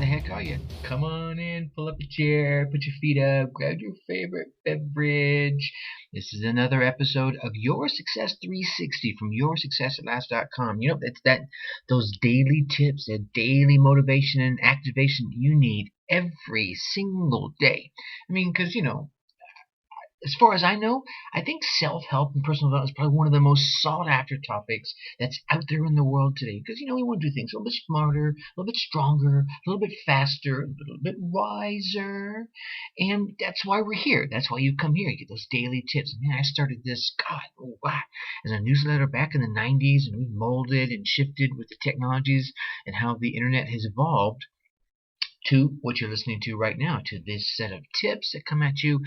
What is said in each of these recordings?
heck are you? Come on in, pull up a chair, put your feet up, grab your favorite beverage. This is another episode of Your Success 360 from yoursuccessatlast.com. You know, it's those daily tips, that daily motivation and activation you need every single day. I mean, because, as far as I know, I think self-help and personal development is probably one of the most sought-after topics that's out there in the world today. Because, we want to do things a little bit smarter, a little bit stronger, a little bit faster, a little bit wiser. And that's why we're here. That's why you come here. You get those daily tips. Man, I started this, as a newsletter back in the 90s, and we molded and shifted with the technologies and how the internet has evolved to what you're listening to right now, to this set of tips that come at you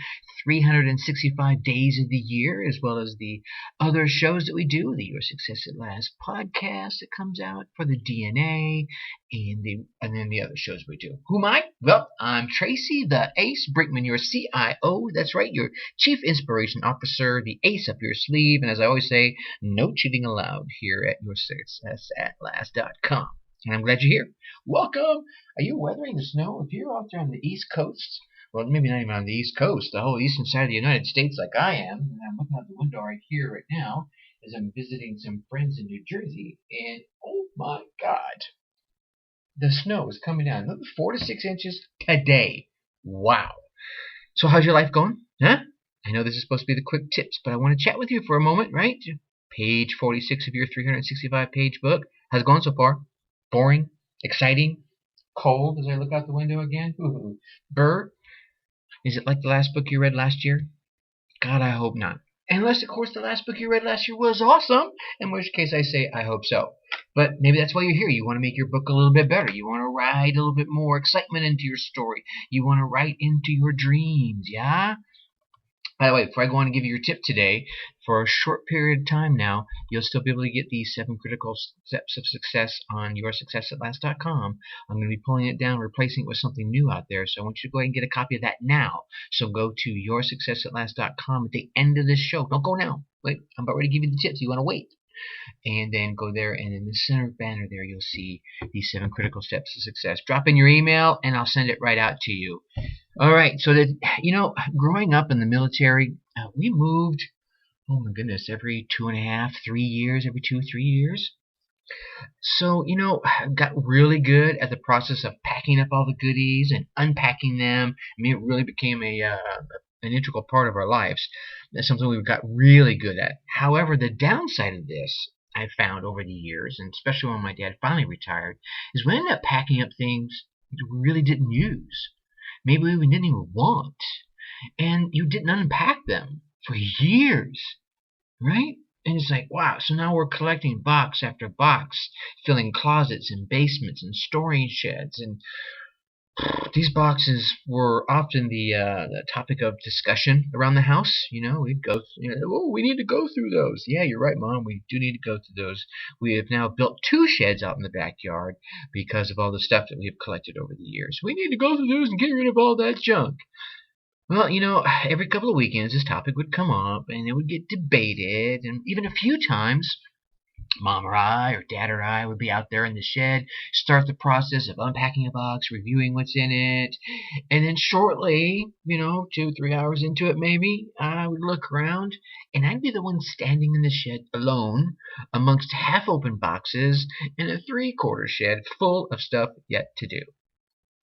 365 days of the year, as well as the other shows that we do, the Your Success at Last podcast that comes out for the didnâ, and then the other shows we do. Who am I? Well, I'm Tracy, the Ace Brinkmann, your CIO. That's right, your Chief Inspiration Officer, the ace up your sleeve, and as I always say, no cheating allowed here at yoursuccessatlast.com. And I'm glad you're here. Welcome. Are you weathering the snow? If you're out there on the East Coast, well, maybe not even on the East Coast, the whole eastern side of the United States like I am, and I'm looking out the window right here right now as I'm visiting some friends in New Jersey, and oh my God, the snow is coming down. Look, 4 to 6 inches today. Wow. So how's your life going? Huh? I know this is supposed to be the quick tips, but I want to chat with you for a moment, right? Page 46 of your 365-page book. How's it going so far? Boring? Exciting? Cold as I look out the window again? Ooh. Burr? Is it like the last book you read last year? God, I hope not. Unless, of course, the last book you read last year was awesome, in which case I say I hope so. But maybe that's why you're here. You want to make your book a little bit better. You want to write a little bit more excitement into your story. You want to write into your dreams, yeah? By the way, before I go on and give you your tip today, for a short period of time now, you'll still be able to get these 7 critical steps of success on yoursuccessatlast.com. I'm going to be pulling it down, replacing it with something new out there. So I want you to go ahead and get a copy of that now. So go to yoursuccessatlast.com at the end of this show. Don't go now. Wait, I'm about ready to give you the tips. You want to wait. And then go there, and in the center banner there, you'll see these 7 critical steps to success. Drop in your email, and I'll send it right out to you. All right, so growing up in the military, we moved, oh my goodness, every 2.5, 3 years, every 2, 3 years. So, got really good at the process of packing up all the goodies and unpacking them. I mean, it really became an integral part of our lives. That's something we got really good at. However, the downside of this, I found over the years, and especially when my dad finally retired, is we ended up packing up things that we really didn't use. Maybe we didn't even want. And you didn't unpack them for years, right? And it's like, wow, so now we're collecting box after box, filling closets and basements and storing sheds. And these boxes were often the topic of discussion around the house. We'd go, oh, we need to go through those. Yeah, you're right, Mom. We do need to go through those. We have now built 2 sheds out in the backyard because of all the stuff that we have collected over the years. We need to go through those and get rid of all that junk. Well, every couple of weekends this topic would come up and it would get debated, and even a few times Mom or I or Dad or I would be out there in the shed, start the process of unpacking a box, reviewing what's in it, and then shortly, 2-3 hours into it maybe, I would look around and I'd be the one standing in the shed alone amongst half-open boxes in a 3/4 shed full of stuff yet to do.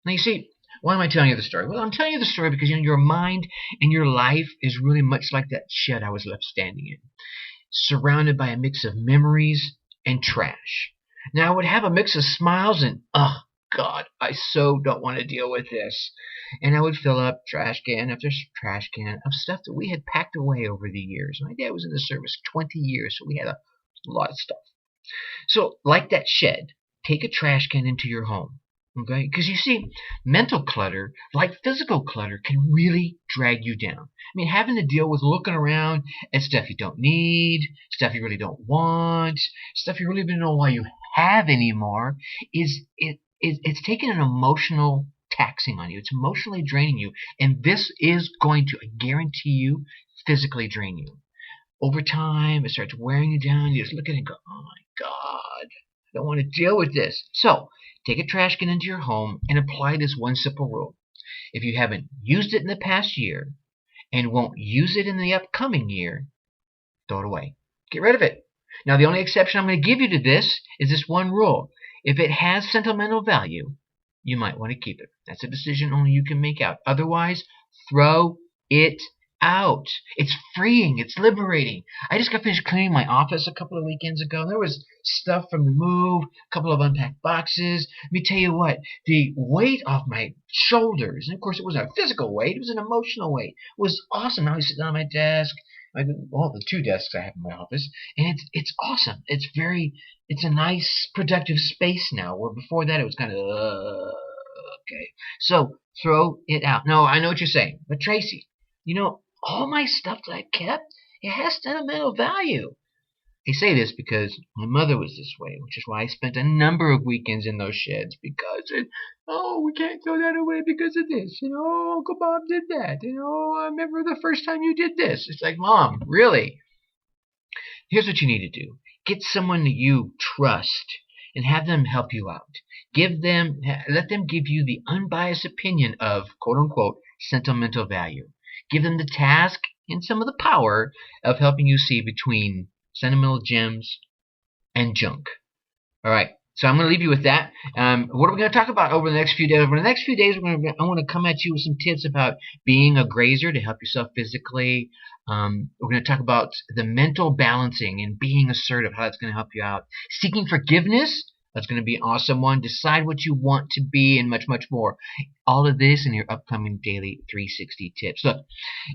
Now you see, why am I telling you the story? Well, I'm telling you the story because your mind and your life is really much like that shed I was left standing in, surrounded by a mix of memories and trash. Now, I would have a mix of smiles and, oh, God, I so don't want to deal with this. And I would fill up trash can after trash can of stuff that we had packed away over the years. My dad was in the service 20 years, so we had a lot of stuff. So, like that shed, take a trash can into your home. Okay? Because you see, mental clutter, like physical clutter, can really drag you down. I mean, having to deal with looking around at stuff you don't need, stuff you really don't want, stuff you really don't know why you have anymore, it's taking an emotional taxing on you. It's emotionally draining you. And this is going to, I guarantee you, physically drain you. Over time, it starts wearing you down. You just look at it and go, oh my God, I don't want to deal with this. So, Take a trash can into your home and apply this one simple rule. If you haven't used it in the past year and won't use it in the upcoming year, throw it away. Get rid of it. Now, the only exception I'm going to give you to this is this one rule. If it has sentimental value, you might want to keep it. That's a decision only you can make out. Otherwise, throw it out. It's freeing. It's liberating. I just got finished cleaning my office a couple of weekends ago. There was stuff from the move, a couple of unpacked boxes. Let me tell you what, the weight off my shoulders, and of course it wasn't a physical weight, it was an emotional weight, was awesome. Now I sit down at my desk. The two desks I have in my office, and it's awesome. It's a nice productive space now, where before that it was kind of okay. So throw it out. No, I know what you're saying, but Tracy, all my stuff that I've kept, it has sentimental value. I say this because my mother was this way, which is why I spent a number of weekends in those sheds we can't throw that away because of this. Uncle Bob did that. I remember the first time you did this. It's like, Mom, really? Here's what you need to do. Get someone that you trust and have them help you out. Let them give you the unbiased opinion of, quote unquote, sentimental value. Give them the task and some of the power of helping you see between sentimental gems and junk. All right. So I'm going to leave you with that. What are we going to talk about over the next few days? Over the next few days, I want to come at you with some tips about being a grazer to help yourself physically. We're going to talk about the mental balancing and being assertive, how that's going to help you out. Seeking forgiveness. That's going to be an awesome one. Decide what you want to be and much, much more. All of this in your upcoming daily 360 tips. Look,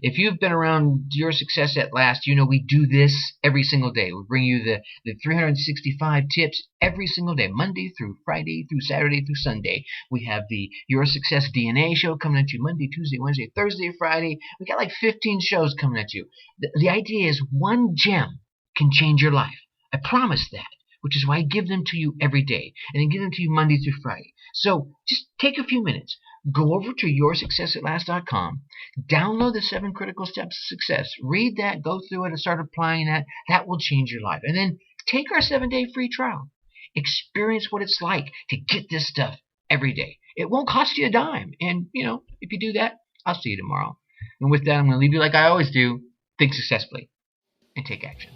if you've been around Your Success at Last, we do this every single day. We bring you the 365 tips every single day, Monday through Friday, through Saturday, through Sunday. We have the Your Success DNA show coming at you Monday, Tuesday, Wednesday, Thursday, Friday. We got like 15 shows coming at you. The idea is one gem can change your life. I promise that. Which is why I give them to you every day, and then give them to you Monday through Friday. So just take a few minutes, go over to yoursuccessatlast.com, download the 7 critical steps of success, read that, go through it, and start applying that. That will change your life. And then take our 7-day free trial. Experience what it's like to get this stuff every day. It won't cost you a dime. And, if you do that, I'll see you tomorrow. And with that, I'm going to leave you like I always do. Think successfully and take action.